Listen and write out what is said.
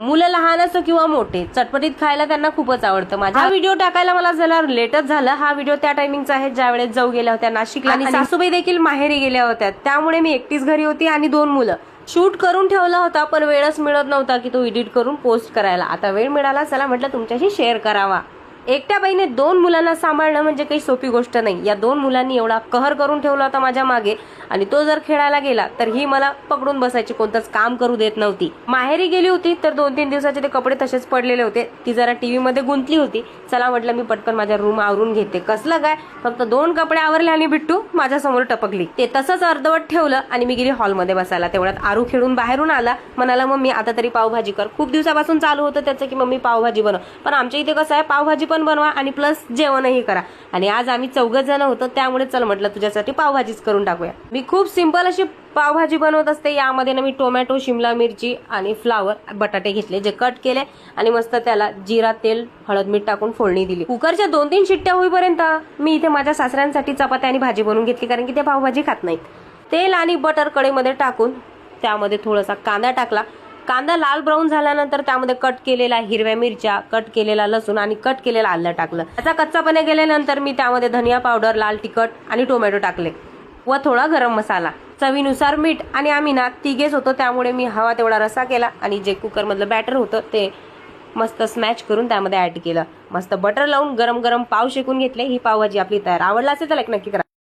मुलं लहान असो किंवा मोठे, चटपटीत खायला त्यांना खूपच आवडतं. माझा व्हिडिओ टाकायला मला जरा लेटच झालं. हा व्हिडिओ त्या टायमिंगचा आहे ज्यावेळेस जाऊ गेल्या होत्या नाशिकला आणि सासूबाई देखील माहेरी गेल्या होत्या. त्यामुळे मी एकटीच घरी होती आणि 2 मुलं. शूट करून ठेवला होता पण वेळच मिळत नव्हता की तो एडिट करून पोस्ट करायला. आता वेळ मिळाला, चला म्हटलं तुमच्याशी शेअर करावा. एकट्या बाईने 2 मुलांना सांभाळणं म्हणजे काही सोपी गोष्ट नाही. या 2 मुलांनी एवढा कहर करून ठेवला होता माझ्या मागे आणि तो जर खेळायला गेला तर ही मला पकडून बसायची, कोणतंच काम करू देत नव्हती. माहेरी गेली होती तर 2-3 दिवसाचे ते कपडे तसेच पडलेले होते. ती जरा टीव्ही मध्ये गुंतली होती. चला म्हटलं मी पटकन माझ्या रूम आवरून घेते. कसलं काय, फक्त 2 कपडे आवरले आणि बिट्टू माझ्या समोर टपकली. ते तसंच अर्धवट ठेवलं आणि मी गेली हॉलमध्ये बसायला. तेवढ्यात आरू खेळून बाहेरून आला. म्हणाला मम्मी आता तरी पावभाजी कर. खूप दिवसापासून चालू होतं त्याचं की मम्मी पावभाजी बनव, पण आमच्या इथे कसं आहे पावभाजी पण बनवा आणि प्लस जेवणही करा. आणि आज आम्ही 4 जण होतो त्यामुळे चल म्हटलं तुझ्यासाठी पावभाजीच करून टाकूया. मी खूप सिंपल अशी पावभाजी बनवत असते. यामध्ये ना मी टोमॅटो, शिमला मिरची आणि फ्लावर, बटाटे घेतले जे कट केले आणि मस्त त्याला जिरा, तेल, हळद, मीठ टाकून फोडणी दिली. कुकरच्या 2-3 शिट्ट्या होईपर्यंत मी इथे माझ्या सासऱ्यांसाठी चपात्या आणि भाजी बनवून घेतली, कारण की ते पावभाजी खात नाहीत. तेल आणि बटर कढईमध्ये टाकून त्यामध्ये थोडासा कांदा टाकला. कांदा लाल ब्राऊन झाल्यानंतर त्यामध्ये कट केलेला हिरव्या मिरच्या, कट केलेला लसूण आणि कट केलेला आलं टाकलं. त्याचा कच्चापणा गेल्यानंतर मी त्यामध्ये धनिया पावडर, लाल तिखट आणि टोमॅटो टाकले व थोडा गरम मसाला, चवीनुसार मीठ. आणि आम्ही ना 3घेच होतो त्यामुळे मी हवा तेवढा रस्सा केला आणि जे कुकर मधलं बॅटर होतं ते मस्त स्मॅच करून त्यामध्ये ऍड केलं. मस्त बटर लावून गरम गरम पाव शेकून घेतले. ही पावभाजी आपली तयार. आवडला असेल तर एक नक्की करा.